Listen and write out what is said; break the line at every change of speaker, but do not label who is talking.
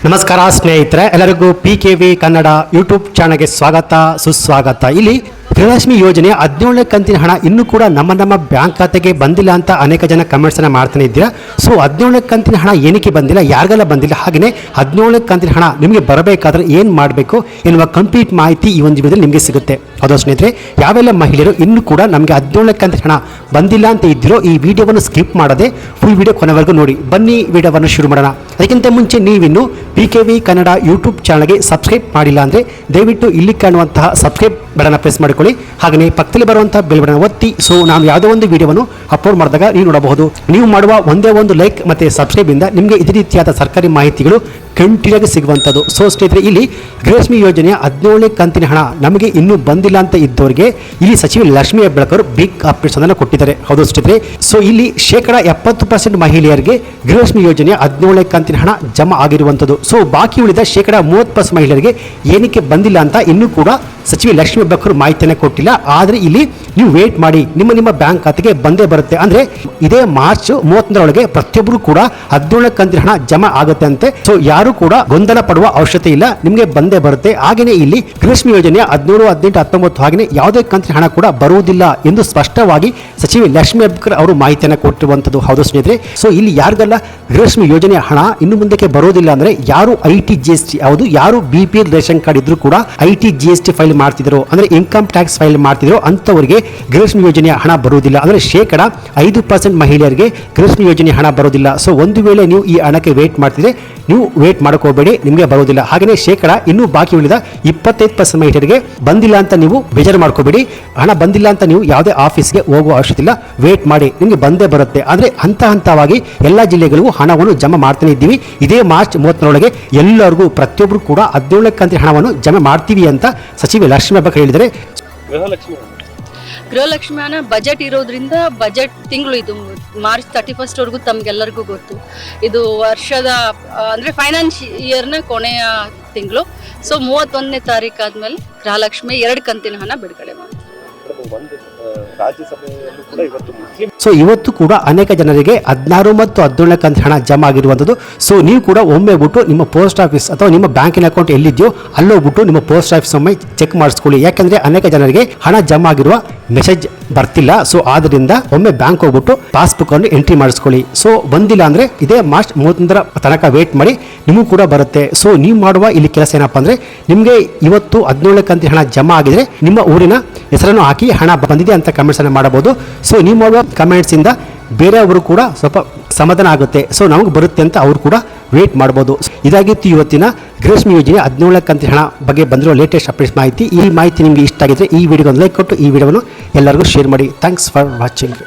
ನಮಸ್ಕಾರ ಸ್ನೇಹಿತರೆ, ಎಲ್ಲರಿಗೂ PKV ಕನ್ನಡ ಯೂಟ್ಯೂಬ್ ಚಾನಲ್ಗೆ ಸ್ವಾಗತ ಸುಸ್ವಾಗತ. ಇಲ್ಲಿ ಗೃಹಲಕ್ಷ್ಮಿ ಯೋಜನೆ 17ನೇ ಕಂತಿನ ಹಣ ಇನ್ನೂ ಕೂಡ ನಮ್ಮ ಬ್ಯಾಂಕ್ ಖಾತೆಗೆ ಬಂದಿಲ್ಲ ಅಂತ ಅನೇಕ ಜನ ಕಮೆಂಟ್ಸ್ ಮಾಡ್ತಾನೆ ಇದ್ದೀರಾ. ಸೊ 17ನೇ ಕಂತಿನ ಹಣ ಏನಕ್ಕೆ ಬಂದಿಲ್ಲ, ಯಾರಿಗೆಲ್ಲ ಬಂದಿಲ್ಲ, ಹಾಗೆಯೇ 17ನೇ ಕಂತಿನ ಹಣ ನಿಮಗೆ ಬರಬೇಕಾದ್ರೆ ಏನು ಮಾಡಬೇಕು ಎನ್ನುವ ಕಂಪ್ಲೀಟ್ ಮಾಹಿತಿ ಈ ಒಂದು ವಿಡಿಯೋದಲ್ಲಿ ನಿಮಗೆ ಸಿಗುತ್ತೆ. ಹೌದು ಸ್ನೇಹಿತರೆ, ಯಾವೆಲ್ಲ ಮಹಿಳೆಯರು ಇನ್ನೂ ಕೂಡ ನಮಗೆ 17ನೇ ಕಂತಿನ ಹಣ ಬಂದಿಲ್ಲ ಅಂತ ಇದ್ದಿರೋ ಈ ವಿಡಿಯೋವನ್ನು ಸ್ಕಿಪ್ ಮಾಡದೆ ಫುಲ್ ವಿಡಿಯೋ ಕೊನೆವರೆಗೂ ನೋಡಿ. ಬನ್ನಿ ವಿಡಿಯೋವನ್ನು ಶುರು ಮಾಡೋಣ. ಅದಕ್ಕಿಂತ ಮುಂಚೆ ನೀವಿನ್ನು PKV ಕನ್ನಡ ಯೂಟ್ಯೂಬ್ ಚಾನಲ್ಗೆ ಸಬ್ಸ್ಕ್ರೈಬ್ ಮಾಡಿಲ್ಲ ಅಂದರೆ ದಯವಿಟ್ಟು ಇಲ್ಲಿ ಕಾಣುವಂತಹ ಸಬ್ಸ್ಕ್ರೈಬ್ ಬಟನ್ ಪ್ರೆಸ್ ಮಾಡಿಕೊಳ್ಳಿ. ಹಾಗೆಯೇ ಪಕ್ಕದಲ್ಲಿ ಬರುವಂತಹ ಬೆಲ್ ಬಟನ್ ಒತ್ತಿ. ಸೊ ನಾನು ಯಾವುದೋ ಒಂದು ವಿಡಿಯೋವನ್ನು ಅಪ್ಲೋಡ್ ಮಾಡಿದಾಗ ನೀವು ನೋಡಬಹುದು. ನೀವು ಮಾಡುವ ಒಂದೇ ಒಂದು ಲೈಕ್ ಮತ್ತು ಸಬ್ಸ್ಕ್ರೈಬ್ ಇಂದ ನಿಮಗೆ ಇದೇ ರೀತಿಯಾದ ಸರ್ಕಾರಿ ಮಾಹಿತಿಗಳು ಕಂಟಿನ್ಯೂ ಸಿಗುವಂಥದ್ದು. ಸೊ ಸ್ನೇಹಿತರೆ, ಇಲ್ಲಿ ಗೃಹಲಕ್ಷ್ಮಿ ಯೋಜನೆಯ 17ನೇ ಕಂತಿನ ಹಣ ನಮಗೆ ಇನ್ನೂ ಬಂದಿಲ್ಲ ಅಂತ ಇದ್ದವರಿಗೆ ಇಲ್ಲಿ ಸಚಿವ ಲಕ್ಷ್ಮೀ ಹೆಬ್ಬಾಳ್ಕರ್ ಬಿಗ್ ಅಪ್ಡೇಟ್ಸ್ ಅನ್ನು ಕೊಟ್ಟಿದ್ದಾರೆ. ಹೌದು ಸ್ನೇಹಿತರೆ, ಸೊ ಇಲ್ಲಿ 70% ಮಹಿಳೆಯರಿಗೆ ಗೃಹಲಕ್ಷ್ಮಿ ಯೋಜನೆಯ 17ನೇ ಕಂತಿನ ಹಣ ಜಮಾ ಆಗಿರುವಂಥದ್ದು. ಸೊ ಬಾಕಿ ಉಳಿದ 30% ಮಹಿಳೆಯರಿಗೆ ಏನಕ್ಕೆ ಬಂದಿಲ್ಲ ಅಂತ ಇನ್ನೂ ಕೂಡ ಸಚಿವ ಲಕ್ಷ್ಮೀ ಹೆಬ್ಬಾಳ್ಕರ್ ಮಾಹಿತಿಯನ್ನು ಕೊಟ್ಟಿಲ್ಲ. ಆದರೆ ಇಲ್ಲಿ ನೀವು ವೇಟ್ ಮಾಡಿ, ನಿಮ್ಮ ಬ್ಯಾಂಕ್ ಖಾತೆಗೆ ಬಂದೇ ಬರುತ್ತೆ. ಅಂದರೆ ಇದೇ ಮಾರ್ಚ್ 31ರೊಳಗೆ ಪ್ರತಿಯೊಬ್ಬರು ಕೂಡ 17ನೇ ಕಂತಿನ ಹಣ ಜಮಾ ಆಗುತ್ತೆ ಅಂತೆ. ಸೊ ಯಾರು ಕೂಡ ಗೊಂದಲ ಪಡುವ ಅವಶ್ಯಕತೆ ಇಲ್ಲ, ನಿಮಗೆ ಬಂದೇ ಬರುತ್ತೆ. ಹಾಗೆಯೇ ಇಲ್ಲಿ ಗೃಹಲಕ್ಷ್ಮಿ ಯೋಜನೆಯ 17, 18, 19 ಹಾಗೆಯೇ ಯಾವುದೇ ಕಂತಿನ ಹಣ ಕೂಡ ಬರುವುದಿಲ್ಲ ಎಂದು ಸ್ಪಷ್ಟವಾಗಿ ಸಚಿವ ಲಕ್ಷ್ಮೀ ಹೆಬ್ಬಾಳ್ಕರ್ ಅವರು ಮಾಹಿತಿಯನ್ನು ಕೊಟ್ಟಿರುವಂಥದ್ದು. ಹೌದು ಸ್ನೇಹಿತರೆ, ಸೊ ಇಲ್ಲಿ ಯಾರಿಗೆಲ್ಲ ಗೃಹಲಕ್ಷ್ಮಿ ಯೋಜನೆಯ ಹಣ ಇನ್ನು ಮುಂದಕ್ಕೆ ಬರೋದಿಲ್ಲ ಅಂದರೆ ಯಾರು IT GST ಯಾವುದು ಯಾರು BPL ರೇಷನ್ ಕಾರ್ಡ್ ಇದ್ರೂ ಕೂಡ IT GST ಫೈಲ್ ಮಾಡ್ತಿದ್ರು ಅಂದರೆ ಇನ್ಕಮ್ ಟ್ಯಾಕ್ಸ್ ಫೈಲ್ ಮಾಡ್ತಿದ್ರು ಅಂಥವರಿಗೆ ಗೃಹಲಕ್ಷ್ಮಿ ಯೋಜನೆಯ ಹಣ ಬರುವುದಿಲ್ಲ. ಅಂದರೆ 5% ಮಹಿಳೆಯರಿಗೆ ಗೃಹಲಕ್ಷ್ಮಿ ಯೋಜನೆಯ ಹಣ ಬರೋದಿಲ್ಲ. ಸೊ ಒಂದು ವೇಳೆ ನೀವು ಈ ಹಣಕ್ಕೆ ವೇಟ್ ಮಾಡ್ತಿದ್ರೆ ನೀವು ವೇಟ್ ಮಾಡ್ಕೋಬೇಡಿ, ನಿಮಗೆ ಬರೋದಿಲ್ಲ. ಹಾಗೆಯೇ ಇನ್ನೂ ಬಾಕಿ ಉಳಿದ 25% ಮಹಿಳೆಯರಿಗೆ ಬಂದಿಲ್ಲ ಅಂತ ನೀವು ಬೇಜಾರು ಮಾಡ್ಕೋಬೇಡಿ. ಹಣ ಬಂದಿಲ್ಲ ಅಂತ ನೀವು ಯಾವುದೇ ಆಫೀಸ್ಗೆ ಹೋಗುವ ಅವಶ್ಯಕತೆ ಇಲ್ಲ, ವೇಟ್ ಮಾಡಿ, ನಿಮಗೆ ಬಂದೇ ಬರುತ್ತೆ. ಆದರೆ ಹಂತವಾಗಿ ಎಲ್ಲ ಜಿಲ್ಲೆಗಳಿಗೂ ಹಣವನ್ನು ಜಮಾ ಮಾಡ್ತಾನೆ ಇದ್ದೀವಿ. ಇದೇ ಮಾರ್ಚ್ 31ರೊಳಗೆ ಎಲ್ಲರಿಗೂ ಪ್ರತಿಯೊಬ್ಬರು ಕೂಡ 17ನೇ ಕಂತಿನ ಹಣವನ್ನು ಜಮಾ ಮಾಡ್ತೀವಿ ಅಂತ ಸಚಿವ ಲಕ್ಷ್ಮೀ ಹೆಬ್ಬಾಳ್ಕರ್ ಹೇಳಿದರೆ.
ಗೃಹಲಕ್ಷ್ಮಿ ಹಣ ಬಜೆಟ್ ಇರೋದ್ರಿಂದ ಬಜೆಟ್ ತಿಂಗಳು ಇದು ಮಾರ್ಚ್ 31 ತಮ್ಗೆಲ್ಲರಿಗೂ ಗೊತ್ತು. ಇದು ವರ್ಷದ ಅಂದರೆ ಫೈನಾನ್ಸ್ ಇಯರ್ನ ಕೊನೆಯ ತಿಂಗಳು. ಸೊ 31ನೇ ತಾರೀಕು ಆದಮೇಲೆ ಗೃಹಲಕ್ಷ್ಮಿ 2 ಕಂತಿನ ಹಣ ಬಿಡುಗಡೆ ಮಾಡಿ.
ಸೊ ಇವತ್ತು ಕೂಡ ಅನೇಕ ಜನರಿಗೆ 16 ಮತ್ತು 17ನೇ ಕಂತಿನ ಹಣ ಜಮಾ ಆಗಿರುವಂಥದ್ದು. ಸೊ ನೀವು ಕೂಡ ಒಮ್ಮೆ ಬಿಟ್ಟು ನಿಮ್ಮ ಪೋಸ್ಟ್ ಆಫೀಸ್ ಅಥವಾ ನಿಮ್ಮ ಬ್ಯಾಂಕಿನ ಅಕೌಂಟ್ ಎಲ್ಲಿದೆಯೋ ಅಲ್ಲೋಗ್ಬಿಟ್ಟು ನಿಮ್ಮ ಪೋಸ್ಟ್ ಆಫೀಸ್ ಒಮ್ಮೆ ಚೆಕ್ ಮಾಡಿಸ್ಕೊಳ್ಳಿ. ಯಾಕಂದ್ರೆ ಅನೇಕ ಜನರಿಗೆ ಹಣ ಜಮಾ ಆಗಿರುವ ಮೆಸೇಜ್ ಬರ್ತಿಲ್ಲ. ಸೊ ಆದ್ರಿಂದ ಒಮ್ಮೆ ಬ್ಯಾಂಕ್ ಹೋಗ್ಬಿಟ್ಟು ಪಾಸ್ಬುಕ್ ಅನ್ನು ಎಂಟ್ರಿ ಮಾಡಿಸ್ಕೊಳ್ಳಿ. ಸೊ ಬಂದಿಲ್ಲ ಅಂದ್ರೆ ಇದೇ ಮಾರ್ಚ್ 31ರ ತನಕ ವೇಟ್ ಮಾಡಿ, ನಿಮಗೂ ಕೂಡ ಬರುತ್ತೆ. ಸೊ ನೀವು ಮಾಡುವ ಇಲ್ಲಿ ಕೆಲಸ ಏನಪ್ಪಾ ಅಂದ್ರೆ, ನಿಮಗೆ ಇವತ್ತು 17ನೇ ಕಂತಿನ ಹಣ ಜಮಾ ಆಗಿದ್ರೆ ನಿಮ್ಮ ಊರಿನ ಹೆಸರನ್ನು ಹಾಕಿ ಹಣ ಬಂದಿದೆ ಅಂತ ಕಮೆಂಟ್ಸ್ ಅನ್ನು ಮಾಡಬಹುದು. ಸೊ ನೀವು ಮಾಡುವ ಕಮೆಂಟ್ಸ್ ಇಂದ ಬೇರೆಯವರು ಕೂಡ ಸ್ವಲ್ಪ ಸಮಾಧಾನ ಆಗುತ್ತೆ. ಸೊ ನಮಗೆ ಬರುತ್ತೆ ಅಂತ ಅವರು ಕೂಡ ವೇಟ್ ಮಾಡ್ಬೋದು. ಇದಾಗಿತ್ತು ಇವತ್ತಿನ ಗೃಹಲಕ್ಷ್ಮಿ ಯೋಜನೆ 17ನೇ ಕಂತಿನ ಹಣ ಬಗ್ಗೆ ಬಂದಿರೋ ಲೇಟೆಸ್ಟ್ ಅಪ್ಡೇಟ್ಸ್ ಮಾಹಿತಿ. ಈ ಮಾಹಿತಿ ನಿಮಗೆ ಇಷ್ಟ ಆಗಿದ್ರೆ ಈ ವಿಡಿಯೋಗೆ ಒಂದು ಲೈಕ್ ಕೊಟ್ಟು ಈ ವಿಡಿಯೋವನ್ನು ಎಲ್ಲರಿಗೂ ಶೇರ್ ಮಾಡಿ. Thanks for watching.